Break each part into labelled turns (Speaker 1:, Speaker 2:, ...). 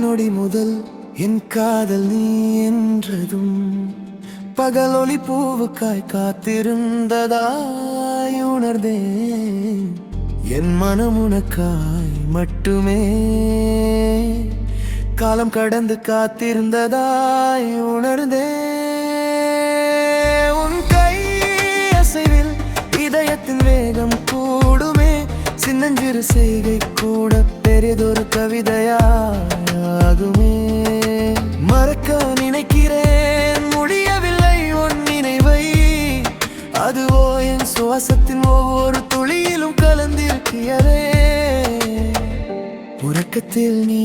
Speaker 1: நொடி முதல் என் காதல் நீ என்றதும் பகலொளி பூவுக்காய் காத்திருந்ததாய் உணர்ந்தேன். என் மனம் உனக்காய் மட்டுமே காலம் கடந்து காத்திருந்ததாய் உணர்ந்தேன். உன் கை அசைவில் இதயத்தின் வேகம் கூடுமே, சின்னஞ்சிறு செய்கை கூட பெரிதொரு கவிதையாகுமே. மறக்க நினைக்கிறேன் முடியவில்லை உன் நினைவை, அதுவோ என் சுவாசத்தின் ஒவ்வொரு துளியிலும் கலந்திருக்கிறதே. உறக்கத்தில் நீ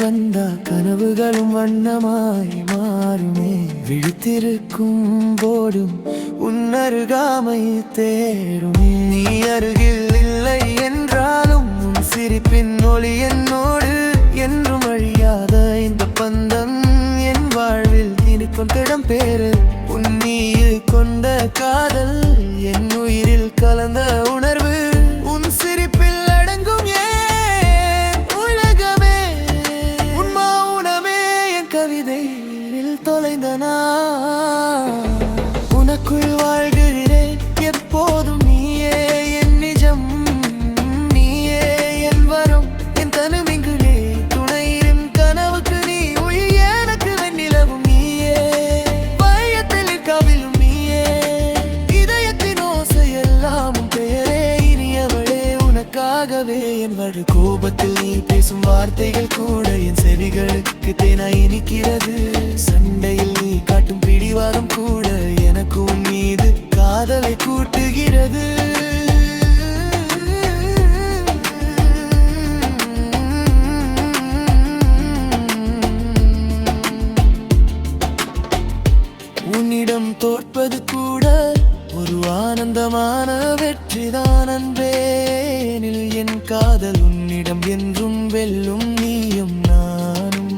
Speaker 1: வந்தா கனவுகளும் வண்ணமாய் மாறுமே, விழித்திருக்கும் போதும் உன் அருகாமை தேடுமே. நீ அருகில் இல்லை என்றாலும் உன் சிரிப்பின் ஒளி என்னோடு என்றும் அழியாத இந்த பந்தம் என் வாழ்வில் இனிக்கும் திடம் பேரு. உன் மீது கொண்ட காதல் என் உயிரில் கலந்த உணர்வு, உன் சிரிப்பில் அடங்கும் ஏன் உலகமே. உன் மௌனமே என் கவிதையில் தொலைந்தனா, உனக்குள் வாழ்கிறேன் எப்போதும். நீயே என் நிஜம், நீயே என் வரம், என் தனுமிங்குலே துணையிடும் கனவுக்கு நீ உயிர். எனக்கு வெண்ணிலவும் நீயே, பயத்தில் கவிழும் நீயே, இதயத்தின் ஓசை எல்லாம் பெயரே. இனியவளே உனக்காகவே என் வழு கோபத்தில் நீ பேசும் வார்த்தைகள் கூட என் செவிகளுக்கு தேனாய் இனிக்கிறது. சண்டையில் நீ காட்டும் பிடிவாதம் கூட எனக்கு உன் மீது காதலை கூட்டுகிறது. உன்னிடம் தோற்பது கூட ஒரு ஆனந்தமான வெற்றிதான் அன்பேனில். என் காதல் உன்னிடம் என்றும் வெல்லும், நீயும் நானும்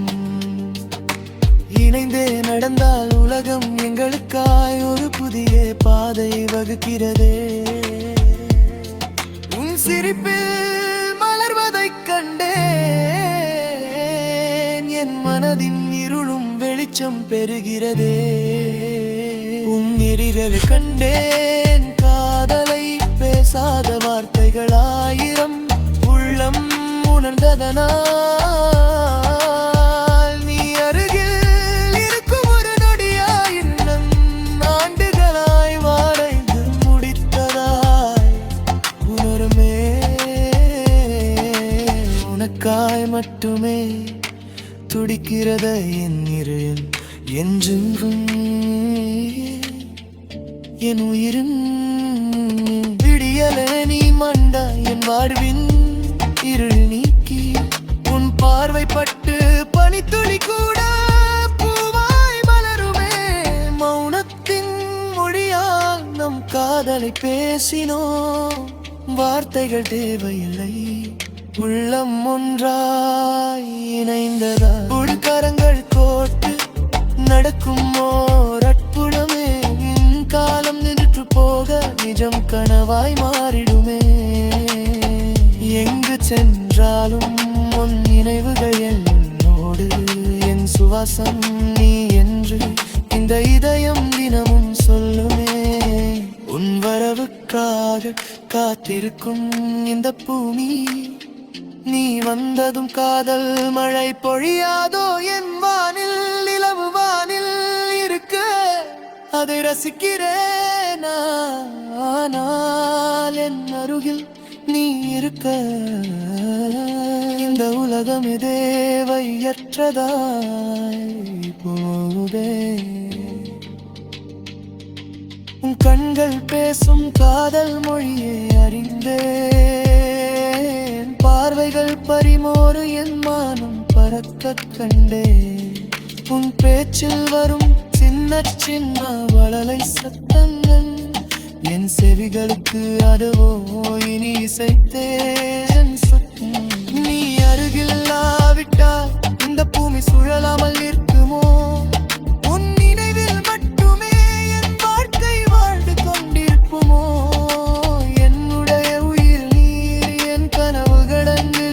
Speaker 1: இணைந்தே நடந்தால் உலகம் எங்களுக்காய் ஒரு புதிய பாதை வகுக்கிறதே. உன் சிரிப்பில் மலர்வதைக் கண்டேன், என் மனதின் இருளும் வெளிச்சம் பெறுகிறதே. உன் எரிரவை கண்டேன் காதலை, பேசாத வார்த்தைகள் ஆயிரம் உள்ளம் உணர்ந்ததனால். நீ அருகில் இருக்கும் ஒரு நொடியாய் இன்னும் ஆண்டுகளாய் வாழ்ந்து முடித்ததாய் உணருமே. உனக்காய் மட்டுமே துடிக்கிறத என் இருள் என்றென்றும் என் உயிரின் விடியலே. நீ மண்ட என் வாழ்வின் இருள் நீக்கி, உன் பார்வை பட்டு பனித்துளி கூட பூவாய் மலருமே. மௌனத்தின் மொழியால் நம் காதலை பேசினோம், வார்த்தைகள் தேவையில்லை, உள்ளம் ஒன்றாய் இணைந்ததா. உள்கரங்கள் கோட்டு நடக்கும் ஓர் அற்புதமே, காலம் நின்று போக நிஜம் கனவாய் மாறிடுமே. எங்கு சென்றாலும் உன் நினைவுகள் என்னோடு, என் சுவாசம் நீ என்று இந்த இதயம் தினமும் சொல்லுமே. உன் வரவுக்காக காத்திருக்கும் இந்த பூமி, நீ வந்ததும் காதல் மழை பொழியாதோ என் வானில். நிலவு வானில் இருக்க அதை ரசிக்கிறேன், ஆனால் என் அருகில் நீ இருக்க இந்த உலகம் தேவையற்றதாய் போதே. உன் கண்கள் பேசும் காதல் மொழியை அறிந்தேன், பார்வைகள் பரிமோறு என் மானம் பறக்கக் கண்டேன். உன் பேச்சில் வரும் சின்ன சின்ன வளலை சத்தங்கள் என் செவிகளுக்கு அதுவோ இனி இசைத்தேன் சத்தம். நீ அருகில்லாவிட்டால் இந்த பூமி சுழலாமல் இருக்குமோ? உன் நினைவில் மட்டுமே என் வாழ்க்கை வாழ்ந்து கொண்டிருக்குமோ? என்னுடைய உயிர் நீர், என் கனவுகள் அங்கு